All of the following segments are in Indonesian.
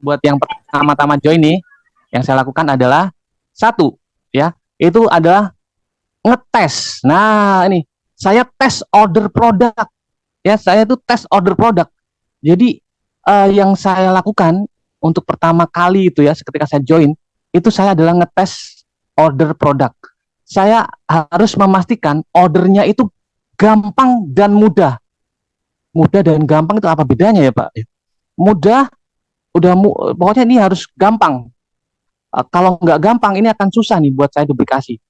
buat yang pertama-tama join nih, yang saya lakukan adalah satu, ya, itu adalah ngetes. Nah, ini saya tes order produk, ya, saya itu tes order produk. Jadi yang saya lakukan untuk pertama kali itu ya, ketika saya join, itu saya adalah ngetes order produk. Saya harus memastikan ordernya itu gampang dan mudah. Mudah dan gampang itu apa bedanya ya Pak? Mudah, pokoknya ini harus gampang. Kalau nggak gampang ini akan susah nih buat saya duplikasi.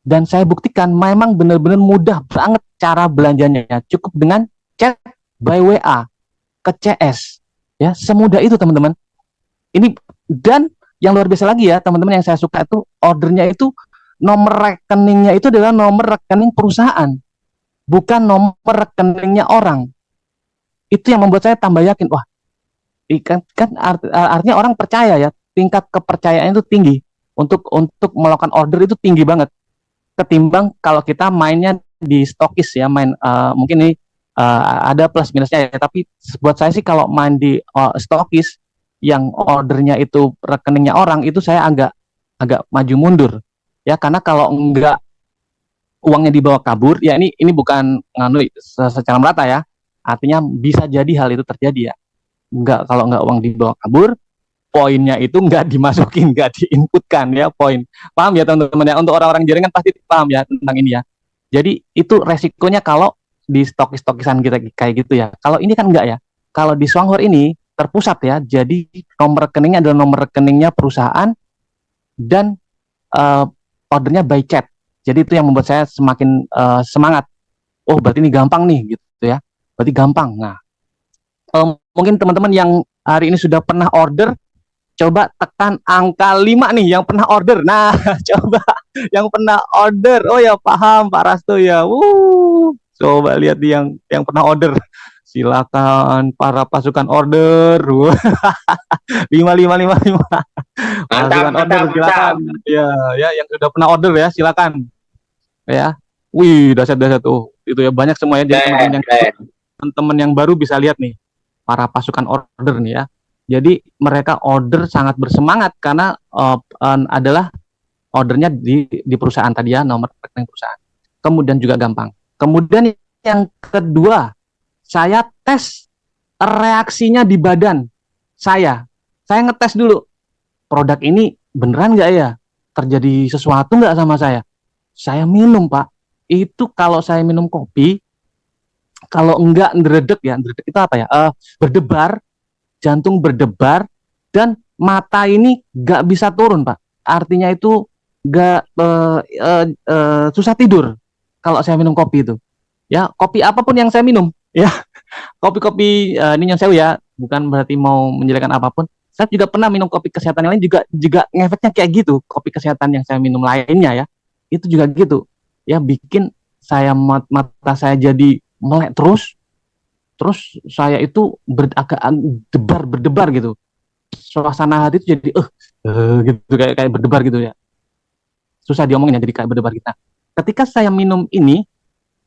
Dan saya buktikan memang benar-benar mudah banget cara belanjanya. Cukup dengan chat by WA ke CS. Ya, semudah itu teman-teman. Ini dan yang luar biasa lagi ya teman-teman, yang saya suka itu ordernya itu nomor rekeningnya itu adalah nomor rekening perusahaan, bukan nomor rekeningnya orang. Itu yang membuat saya tambah yakin, wah, artinya orang percaya ya, tingkat kepercayaan itu tinggi untuk melakukan order itu tinggi banget ketimbang kalau kita mainnya di stokis ya, main mungkin ini ada plus minusnya ya, tapi buat saya sih kalau main di stokis yang ordernya itu rekeningnya orang, itu saya agak maju mundur ya, karena kalau enggak uangnya dibawa kabur ya, ini bukan secara merata ya, artinya bisa jadi hal itu terjadi ya. Kalau enggak uang dibawa kabur, poinnya itu enggak dimasukin, enggak diinputkan ya, poin. Paham ya teman-teman ya, untuk orang-orang jaringan pasti paham ya tentang ini ya. Jadi itu resikonya kalau di stokis-stokisan kita kayak gitu ya. Kalau ini kan enggak ya. Kalau di Swanghor ini terpusat ya, jadi nomor rekeningnya adalah nomor rekeningnya perusahaan dan ordernya by chat. Jadi itu yang membuat saya semakin semangat. Oh, berarti ini gampang nih gitu ya. Berarti gampang. Nah, mungkin teman-teman yang hari ini sudah pernah order, coba tekan angka 5 nih yang pernah order. Nah, coba yang pernah order. Oh ya, paham Pak Rasto ya. Coba lihat yang pernah order. Silakan para pasukan order. 5555. Pasukan order silakan. Ya, yang sudah pernah order ya, silakan. Ya. Wih, dahsyat tuh. Itu ya banyak semua ya. Jadi teman-teman yang baru bisa lihat nih, para pasukan order nih ya. Jadi mereka order sangat bersemangat karena adalah ordernya di perusahaan tadi ya, nomor rekening perusahaan. Kemudian juga gampang. Kemudian yang kedua, saya tes reaksinya di badan saya. Saya ngetes dulu, produk ini beneran nggak ya? Terjadi sesuatu nggak sama saya? Saya minum Pak. Itu kalau saya minum kopi, kalau enggak ndredeg ya, ndredeg itu apa ya? Berdebar, jantung berdebar, dan mata ini nggak bisa turun Pak. Artinya itu nggak susah tidur kalau saya minum kopi itu. Ya, kopi apapun yang saya minum, ya, kopi-kopi ini yang saya ya, bukan berarti mau menjelekkan apapun. Saya juga pernah minum kopi kesehatan yang lain juga ngefeknya kayak gitu. Kopi kesehatan yang saya minum lainnya ya, itu juga gitu. Ya, bikin saya mata saya jadi melek terus saya itu agak berdebar gitu. Suasana hati itu jadi gitu kayak berdebar gitu ya. Susah diomongin ya, jadi kayak berdebar kita. Ketika saya minum ini,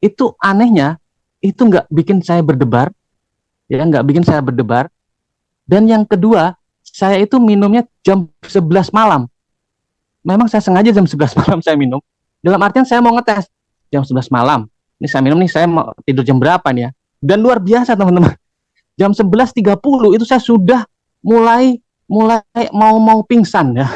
itu anehnya itu nggak bikin saya berdebar, ya, nggak bikin saya berdebar. Dan yang kedua, saya itu minumnya jam 11 malam. Memang saya sengaja jam 11 malam saya minum. Dalam artian saya mau ngetes jam 11 malam. Ini saya minum nih, saya mau tidur jam berapa nih ya. Dan luar biasa teman-teman. Jam 11.30 itu saya sudah mulai mau pingsan ya.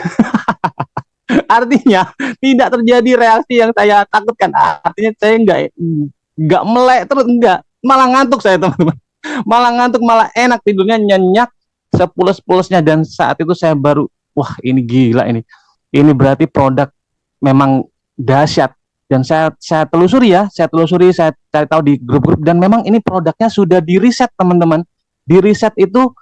Artinya tidak terjadi reaksi yang saya takutkan. Artinya saya nggak melek terus, enggak, malah ngantuk saya teman-teman. Malah ngantuk, malah enak tidurnya, nyenyak sepulus-pulusnya. Dan saat itu saya baru, wah ini gila ini berarti produk memang dahsyat. Dan saya telusuri, saya cari tahu di grup-grup, dan memang ini produknya sudah di riset teman-teman. Di riset itu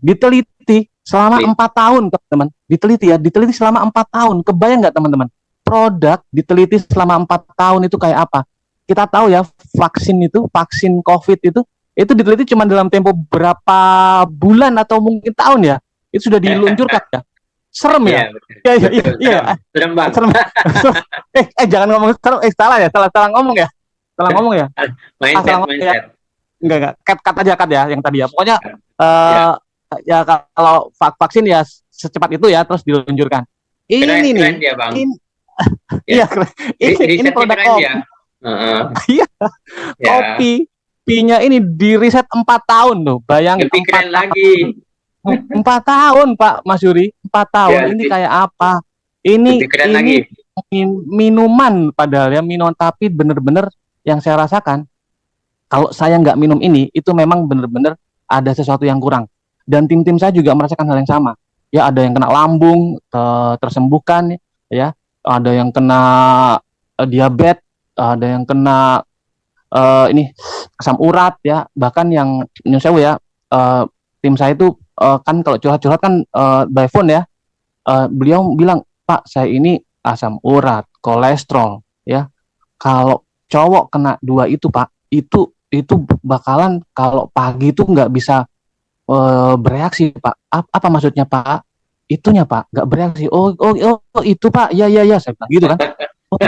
diteliti selama 4 tahun teman-teman. Diteliti selama 4 tahun. Kebayang nggak teman-teman? Produk diteliti selama 4 tahun itu kayak apa? Kita tahu ya, vaksin COVID itu diteliti cuma dalam tempo berapa bulan atau mungkin tahun ya. Itu sudah diluncurkan ya. Serem ya? Iya. Serem Bang. Serem. Jangan ngomong serem. Salah ya? Salah ngomong ya? Salah ngomong ya? Mindset. Enggak. Cut aja ya yang tadi ya. Pokoknya ya kalau vaksin ya secepat itu ya terus diluncurkan. Ini Keren nih, dia, Bang. iya, ini Risetnya produk keren kopi. dia. Iya, Ya, kopinya ini di riset 4 tahun loh. Bayang lebih keren lagi. 4 tahun Pak Mas Yuri, 4 tahun. Ya, Ini kayak apa? Ini lebih keren lagi. minuman padahal ya minuman, tapi bener-bener yang saya rasakan kalau saya nggak minum ini itu memang bener-bener ada sesuatu yang kurang. Dan tim-tim saya juga merasakan hal yang sama. Ya ada yang kena lambung tersembuhkan, ya ada yang kena diabetes, ada yang kena ini asam urat, ya bahkan yang nyusewu ya, tim saya itu kan kalau curhat-curhat kan by phone ya, beliau bilang, Pak saya ini asam urat, kolesterol, ya kalau cowok kena dua itu Pak, itu bakalan kalau pagi itu nggak bisa bereaksi Pak. Apa maksudnya Pak? Itunya Pak nggak bereaksi. Oh itu Pak, ya saya bilang gitu kan. Oh,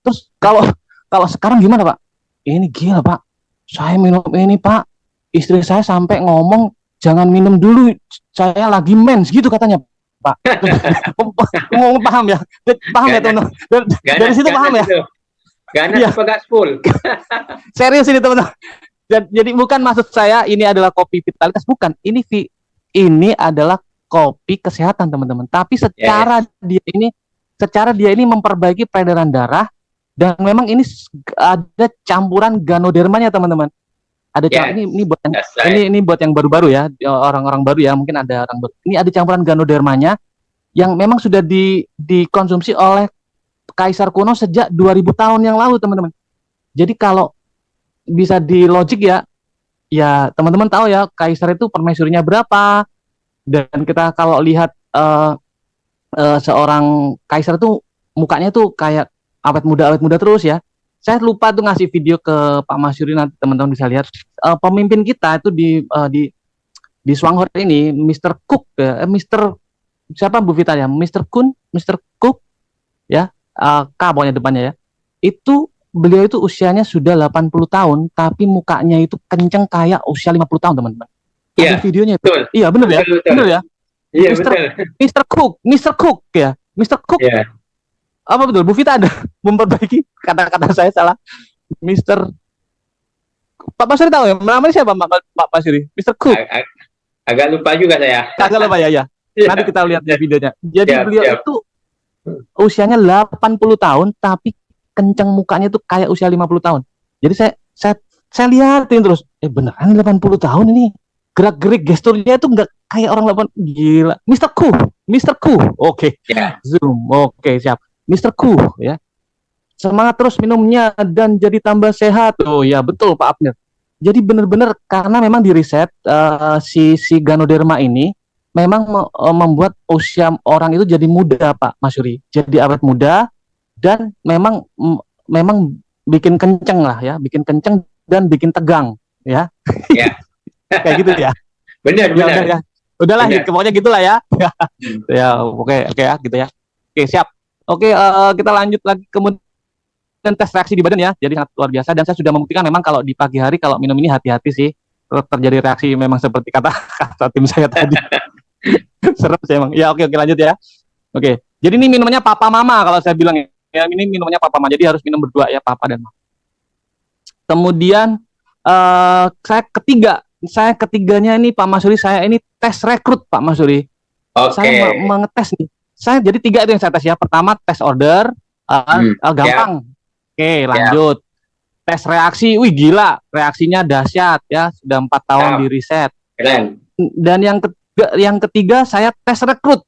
terus kalau sekarang gimana Pak? Ini gila Pak, saya minum ini Pak, istri saya sampai ngomong jangan minum dulu, saya lagi mens gitu katanya Pak. Ngomong paham ya, paham ya teman-teman. Dari situ paham ya. Ganas apa gaspol? Serius ini teman-teman. Jadi bukan maksud saya ini adalah kopi vitalitas, bukan. Ini adalah kopi kesehatan teman-teman. Tapi secara dia ini memperbaiki peredaran darah, dan memang ini ada campuran ganodermanya teman-teman. Ada ini buat yang ini buat yang baru-baru ya, orang-orang baru ya, mungkin ada orang baru. Ini ada campuran ganodermanya yang memang sudah dikonsumsi oleh kaisar kuno sejak 2000 tahun yang lalu teman-teman. Jadi kalau bisa di logik ya teman-teman tahu ya kaisar itu permaisurinya berapa, dan kita kalau lihat seorang kaisar itu mukanya tuh kayak awet muda terus ya. Saya lupa tuh ngasih video ke Pak Mas Yuri, nanti teman-teman bisa lihat. Pemimpin kita itu di Swanghor ini Mr. Cook ya, Mr. siapa Bu Vita ya, Mr. Cook ya, K pokoknya depannya ya. Itu beliau itu usianya sudah 80 tahun tapi mukanya itu kenceng kayak usia 50 tahun teman-teman. Ada videonya itu. Betul. Iya benar ya. Benar ya. Iya Mr. Cook ya. Mr. Cook. Yeah. Apa betul? Bu Vita ada memperbaiki kata-kata saya salah. Mr. Pak Pasuri tahu ya? Namanya siapa Pak Pasuri? Mr. Cook. Agak lupa juga saya. Agak lupa ya. Nanti kita lihat ya videonya. Jadi beliau itu usianya 80 tahun tapi kenceng mukanya tuh kayak usia 50 tahun. Jadi saya lihatin terus, beneran 80 tahun ini. Gerak-gerik gesturnya itu enggak kayak orang 80. Gila. Mr. Cook. Oke. Zoom. Oke, siap. Mr. Cook ya. Semangat terus minumnya dan jadi tambah sehat. Oh ya, betul Pak Abner. Jadi benar-benar karena memang di riset si Ganoderma ini memang membuat usia orang itu jadi muda Pak Mas Yuri. Jadi awet muda, dan memang bikin kenceng lah ya, bikin kenceng dan bikin tegang ya. Kayak gitu ya. Benar. Ya. Udahlah, pokoknya gitulah ya. Ya, oke ya, gitu ya. Oke, siap. Oke, kita lanjut lagi kemudian tes reaksi di badan ya. Jadi sangat luar biasa, dan saya sudah membuktikan memang kalau di pagi hari kalau minum ini hati-hati sih, terjadi reaksi memang seperti kata tim saya tadi. Serem sih emang. Ya, oke lanjut ya. Oke. Jadi ini minumannya papa mama kalau saya bilang ya, ini minumannya papa mama. Jadi harus minum berdua ya, papa dan mama. Kemudian saya ketiganya ini Pak Mas Yuri, saya ini tes rekrut Pak Mas Yuri. Saya mengetes nih. Saya jadi 3 itu yang saya tes ya. Pertama tes order, gampang. Oke, lanjut. Tes reaksi, wih gila, reaksinya dahsyat ya. Sudah 4 tahun di riset. Keren. Dan yang ketiga saya tes rekrut.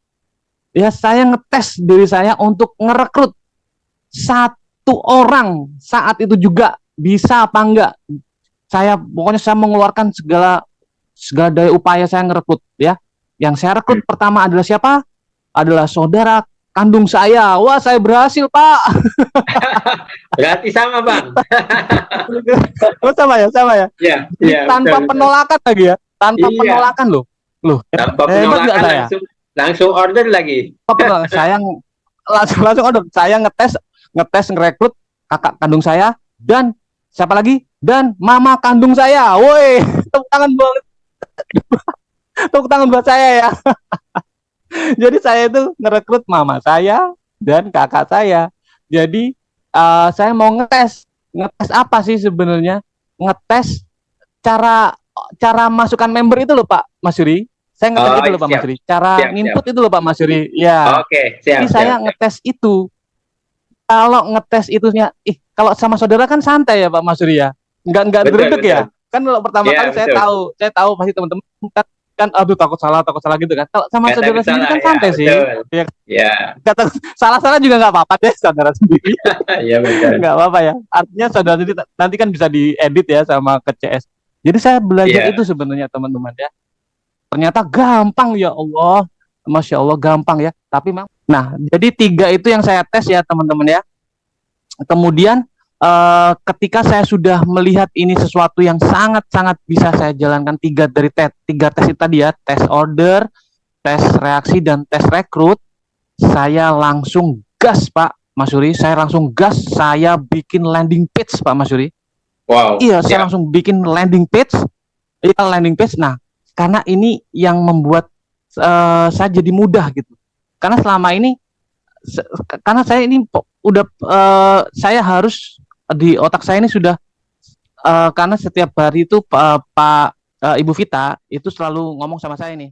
Ya, saya ngetes diri saya untuk ngerekrut 1 orang saat itu juga bisa apa enggak. Pokoknya saya mengeluarkan segala daya upaya saya ngerekrut ya. Yang saya rekrut pertama adalah siapa? Adalah saudara kandung saya. Wah, saya berhasil, Pak. Berarti sama, Bang. sama ya. Iya, tanpa penolakan lagi ya. Tanpa penolakan loh. Tanpa penolakan langsung order lagi. Saya langsung order. Saya ngetes ngerekrut kakak kandung saya dan siapa lagi? Dan mama kandung saya. Woi, tepuk tangan banget. Tepuk tangan buat saya ya. Jadi saya itu ngerekrut mama saya dan kakak saya. Jadi saya mau ngetes apa sih sebenarnya? Ngetes cara cara masukkan member itu loh Pak Mas Yuri. Saya ngetes itu loh Pak Mas Yuri. Cara input itu loh Pak Mas Yuri. Ya. Jadi saya ngetes itu. Kalau ngetes itunya, kalau sama saudara kan santai ya Pak Mas Yuri ya. Enggak geruduk ya. Kan kalau pertama kali saya tahu pasti teman-teman kan aduh takut salah gitu kan. Kalau sama saudara sendiri kan santai sih. Ya. Kata salah juga nggak apa-apa deh saudara sendiri. Iya betul. Nggak apa-apa ya. Artinya saudara sendiri nanti kan bisa diedit ya sama ke CS. Jadi saya belajar itu sebenarnya teman-teman ya. Ternyata gampang ya Allah. Masya Allah gampang ya. Tapi memang. Nah, jadi 3 itu yang saya tes ya teman-teman ya. Kemudian ketika saya sudah melihat ini sesuatu yang sangat-sangat bisa saya jalankan 3 dari 3 tes itu tadi ya, tes order, tes reaksi, dan tes rekrut, saya langsung gas Pak Mas Yuri, saya langsung gas, saya bikin landing page Pak Mas Yuri. Wow. Iya, saya langsung bikin landing page. Nah, karena ini yang membuat saya jadi mudah gitu. Karena selama ini, karena saya ini udah saya harus di otak saya ini sudah karena setiap hari itu Pak Ibu Vita itu selalu ngomong sama saya nih,